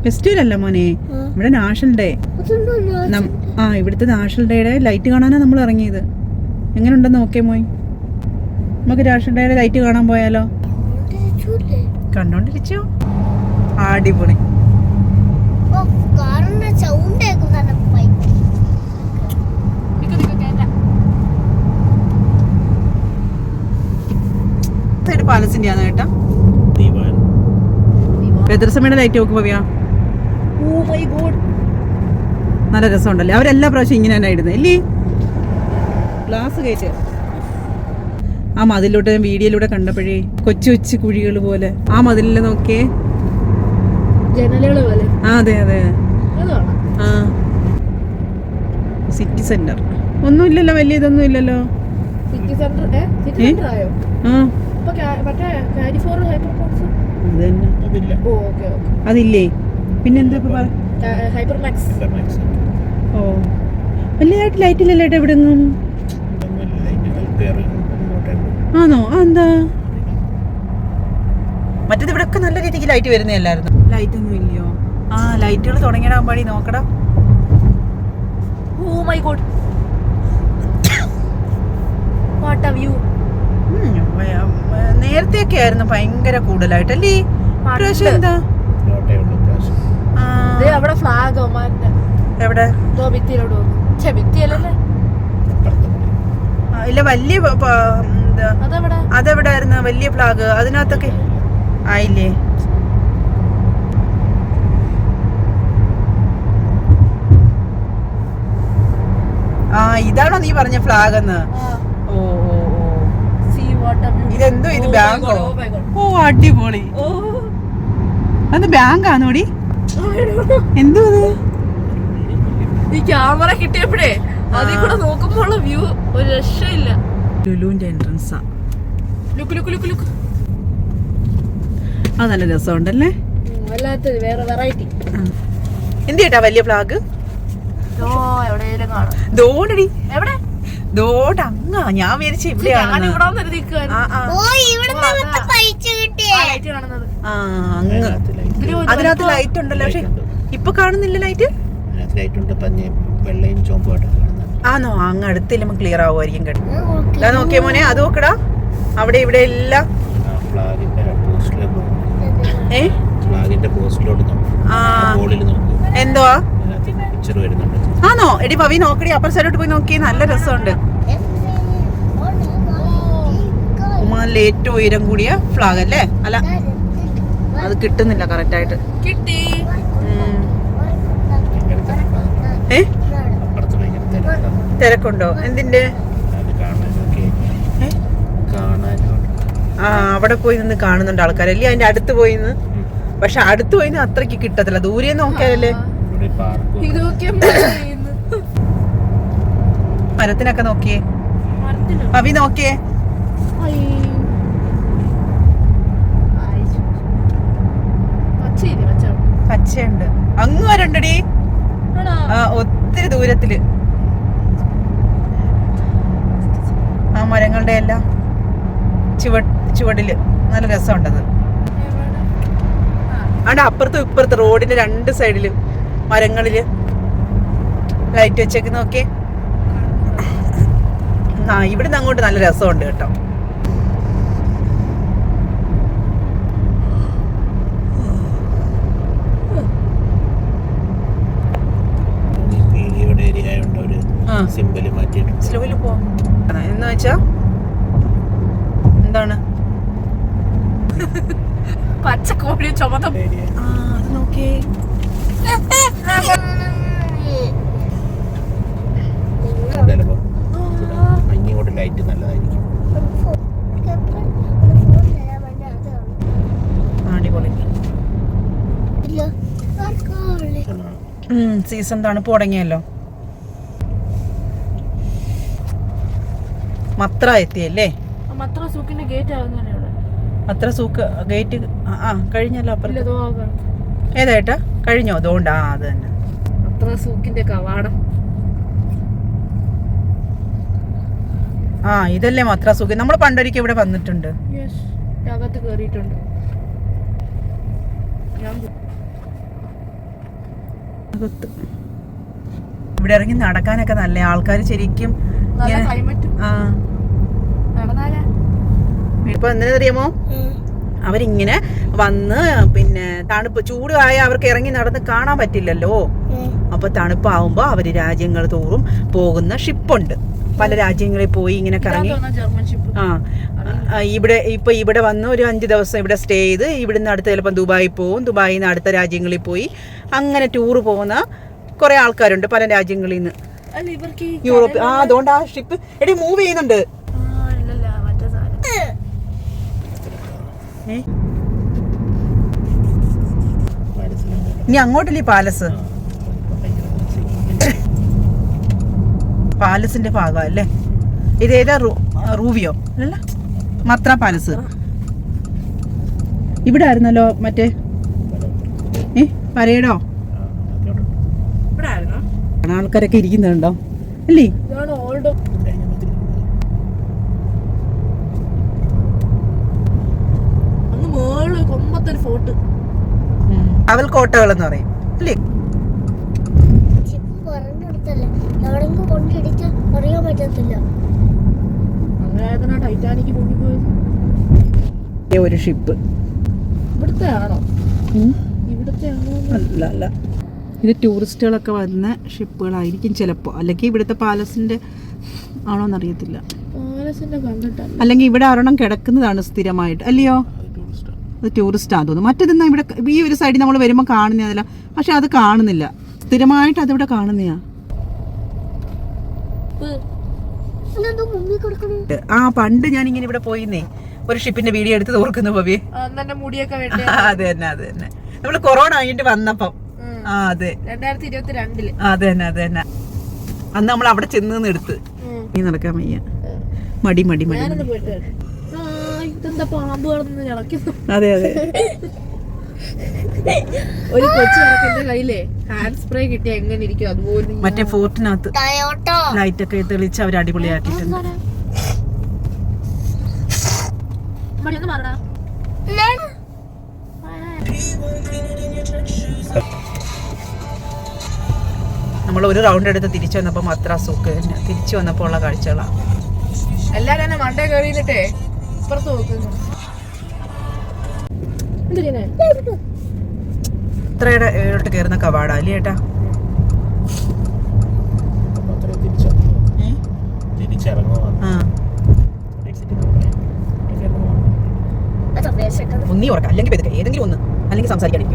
Festival അല്ല മോനെ, ഇവിടെ നാഷണൽ ഡേ. ഇവിടുത്തെ നാഷണൽ ഡേയുടെ ലൈറ്റ് കാണാനാണ് നമ്മൾ ഇറങ്ങിയത്. എങ്ങനെയുണ്ടെന്ന് നോക്കിയേ മോയ്, നമുക്ക് നാഷണൽ ഡേയുടെ ലൈറ്റ് കാണാൻ പോയാലോ? കണ്ടോണ്ടിരിച്ചോ? അടിപൊളി. പാലസിന്റെ ആണ് കേട്ടോ. എത്ര സമയത്ത് ലൈറ്റ് നോക്ക് പോവിയാ? നല്ല രസമുണ്ടല്ലേ. അവരെല്ലാ പ്രാവശ്യം ഇങ്ങനെ തന്നെ ഇടുന്നത് അല്ലേ? ഗ്ലാസ് കയറ്റ്. ആ മതിലൂടെ വീഡിയോയിലൂടെ കണ്ടപ്പോഴേ കൊച്ചു കൊച്ചു കുഴികൾ പോലെ. ആ മതിലിൽ നോക്കിയേ, അതെ അതെ. ആ സിറ്റി സെന്റർ ഒന്നുമില്ലല്ലോ, വലിയ ഇതൊന്നും ഇല്ലല്ലോ. അതില്ലേ? പിന്നെന്താ ഓ വലിയതായിട്ട് ലൈറ്റ് ഇല്ലല്ലോ ഏട്ടാ ഇവിടെ ഒന്നും. ആണോ? എന്താ മറ്റേത് ഇവിടെ ഒക്കെ നല്ല രീതിക്ക് ലൈറ്റ് വരുന്നല്ലായിരുന്നു. ലൈറ്റ് ഒന്നും ഇല്ലയോ? ആ ലൈറ്റുകൾ തുടങ്ങിയിടാൻ പാടി നോക്കടാ. Oh my god, what a view. നേരത്തെയൊക്കെ ആയിരുന്നു ഭയങ്കര കൂടുതലായിട്ടല്ലേ. എന്താ അവിടെ ഫ്ലാഗ് എവിടെ? ഇല്ല, വലിയ അതെവിടായിരുന്നു വലിയ ഫ്ലാഗ്? അതിനകത്തൊക്കെ ആയില്ലേ? ആ ഇതാണോ നീ പറഞ്ഞ ഫ്ലാഗ് എന്ന്? ഓ ഓ ഓ, ഇതെന്തോ ഇത് ബാങ്കോ? ഓ അടിപൊളി. അത് ബാങ്കാണോടി? എന്തോ ഈ ക്യാമറ കിട്ടിയപ്പോഴേ അതിൽ കൂടെ നോക്കുമ്പോൾ വ്യൂ ഒരു രക്ഷയില്ല. ലുലുവിന്റെ എൻട്രൻസാ. Look look look look. അത് നല്ല രസമുണ്ടല്ലേ, വല്ലാത്ത വേറെ വെറൈറ്റി. എന്ത് കേട്ടാ വലിയ ഫ്ലാഗ്? ദോണ്ടടി എവിടെ? ദോണ്ട അങ്ങാ. ഞാൻ വിചാരിച്ച ഇവിടെയാണ്. അതിനകത്ത് ലൈറ്റ് ഉണ്ടല്ലോ, പക്ഷെ ഇപ്പൊ കാണുന്നില്ല ലൈറ്റ്. ആണോ? അങ്ങ് അടുത്തില്ല, ക്ലിയർ ആവുമായിരിക്കും കേട്ടോ. ഇതാ നോക്കിയ മോനെ, അത് നോക്കടാ, അവിടെ ഇവിടെ എല്ലാം. എന്തുവാ? ആണോ? എടി പവി നോക്കടി, അപ്പുറ സൈഡോട്ട് പോയി നോക്കി, നല്ല രസമുണ്ട്. ഉമ്മാനിലെ ഏറ്റവും ഉയരം കൂടിയ ഫ്ലാഗ് അല്ലേ? അല്ല, അത് കിട്ടുന്നില്ല കറക്റ്റ് ആയിട്ട്. കിട്ടി. തിരക്കുണ്ടോ? എന്തിന്റെ? ആ അവിടെ പോയി നിന്ന് കാണുന്നുണ്ട് ആൾക്കാരല്ലേ, അതിന്റെ അടുത്ത് പോയി നിന്ന്. പക്ഷെ അടുത്ത് പോയി അത്രക്ക് കിട്ടത്തില്ല, ദൂരെ നോക്കിയാലല്ലേ. മരത്തിനൊക്കെ നോക്കിയേ, പവി നോക്കിയേ. പച്ചയുണ്ട്, അങ്ങ് വരണ്ടടി. ആ ഒത്തിരി ദൂരത്തില് ആ മരങ്ങളുടെ എല്ലാം ചുവടില് നല്ല രസമുണ്ടത്. അവിടെ അപ്പുറത്തും ഇപ്പുറത്ത് റോഡിന്റെ രണ്ട് സൈഡില് മരങ്ങളില് ലൈറ്റ് വെച്ചേക്ക് നോക്കിയേ. ആ ഇവിടുന്ന് അങ്ങോട്ട് നല്ല രസമുണ്ട് കേട്ടോ. സ്ലോയില് പോ എന്ന് വെച്ചാ എന്താണ്? പച്ചക്കോഴി ചുമത. അത് നോക്കേ, ലൈറ്റ് നല്ലതായിരിക്കും. അടിപൊളി. സീസൺ തണുപ്പ് തുടങ്ങിയല്ലോ. മത്ര എത്തിയല്ലേ? മത്ര സൂക്കിന്റെ ഗേറ്റ് മത്ര സൂക്ക് ഗേറ്റ് കഴിഞ്ഞല്ലോ. അപ്പുറം ഏതായിട്ടാ കഴിഞ്ഞോ? അതുകൊണ്ടാ അത് തന്നെ മത്ര സൂക്കിന്റെ കവാടം. ഇതല്ലേ മത്ര സൂക്ക്? നമ്മൾ പണ്ടൊരിക്കൽ ഇവിടെ വന്നിട്ടുണ്ട്. അകത്ത് കേറിയിട്ടുണ്ട്. ഞാൻ അകത്ത് ഇവിടെ ഇറങ്ങി നടക്കാനൊക്കെ നല്ല ആൾക്കാർ ശരിക്കും നല്ല ക്ലൈമറ്റ് നടന്നാലാ. ഇപ്പൊ എന്തിനാ അറിയാമോ, അവരിങ്ങനെ വന്ന് പിന്നെ തണുപ്പ് ചൂടായ അവർക്ക് ഇറങ്ങി നടന്ന് കാണാൻ പറ്റില്ലല്ലോ. അപ്പൊ തണുപ്പാവുമ്പോ അവര് രാജ്യങ്ങൾ തോറും പോകുന്ന ഷിപ്പുണ്ട്. പല രാജ്യങ്ങളിൽ പോയി ഇങ്ങനെ കറങ്ങി. German ship. ഇവിടെ വന്ന് ഒരു 5 ദിവസം ഇവിടെ സ്റ്റേ ചെയ്ത് ഇവിടുന്ന് അടുത്ത് ചിലപ്പോൾ ദുബായി പോവും. ദുബായിൽ നിന്ന് അടുത്ത രാജ്യങ്ങളിൽ പോയി അങ്ങനെ ടൂറ് പോകുന്ന കുറെ ആൾക്കാരുണ്ട് പല രാജ്യങ്ങളിൽ നിന്ന്. യൂറോപ്പ്. അതുകൊണ്ട് ആ ഷിപ്പ് എടി മൂവ് ചെയ്യുന്നുണ്ട്. ഇനി അങ്ങോട്ടല്ലേ പാലസ്? പാലസിന്റെ ഭാഗം അല്ലേ ഇതേതാ? റൂവിയോ അല്ല, മത്ര പാലസ്. ഇവിടെ ആയിരുന്നല്ലോ മറ്റേ പരേഡോ. ആൾക്കാരൊക്കെ ഇരിക്കുന്നുണ്ടോ അല്ലേ? അവൽ കോട്ടകളെന്ന് പറയും അല്ലേ? ഒരു ഷിപ്പ് ഇവിടുത്തെ ആണോ? അല്ല അല്ല, ഇത് ടൂറിസ്റ്റുകളൊക്കെ വരുന്ന ഷിപ്പുകളായിരിക്കും ചിലപ്പോ. അല്ലെങ്കിൽ ഇവിടുത്തെ പാലസിന്റെ ആണോന്നറിയത്തില്ല. അല്ലെങ്കിൽ ഇവിടെ ഒരെണ്ണം കിടക്കുന്നതാണ് സ്ഥിരമായിട്ട്, അല്ലയോ? അത് ടൂറിസ്റ്റാന്ന് തോന്നുന്നു. മറ്റേതെന്നാ ഇവിടെ ഈ ഒരു സൈഡിൽ നമ്മൾ വരുമ്പോൾ കാണുന്നതല്ല, പക്ഷെ അത് കാണുന്നില്ല. സ്ഥിരമായിട്ട് അതിവിടെ കാണുന്നയാ. പണ്ട് ഞാൻ ഇങ്ങനെ ഇവിടെ പോയിന്നേ, ഒരു ഷിപ്പിന്റെ വീഡിയോ എടുത്ത് ഓർക്കുന്ന പവി. അത് തന്നെ നമ്മള് കൊറോണ കഴിഞ്ഞിട്ട് വന്നപ്പം. അതെ, 2022 അത് തന്നെ. അന്ന് നമ്മൾ അവിടെ ചെന്ന് എടുത്ത് നീ നടക്കാൻ വയ്യ. മടി അതെ ഒരു കൊച്ചു കയ്യിലെ ഹാൻഡ് സ്പ്രേ കിട്ടിയ എങ്ങനെ ഇരിക്കും അതുപോലെ. മറ്റേ ഫോർട്ടിനകത്ത് ലൈറ്റ് ഒക്കെ തെളിച്ച് അവർ അടിപൊളിയാക്കിയിട്ടുണ്ട്. നമ്മൾ ഒരു റൗണ്ട് എടുത്ത് തിരിച്ചു വന്നപ്പോ അത്ര സുഖം. തിരിച്ചു വന്നപ്പോ ഉള്ള കാഴ്ചകളാണ്. എല്ലാരും തന്നെ മണ്ടേ കയറിയിട്ടേ ഇപ്പുറത്ത് നോക്കുന്നു. ഇത്രയുടെ ഏട്ട് കയറുന്ന കവാടാ അല്ലേ ഏട്ടാ? ഒന്നീ ഉറക്കാം, അല്ലെങ്കിൽ ഏതെങ്കിലും ഒന്ന്, അല്ലെങ്കിൽ സംസാരിക്കാം.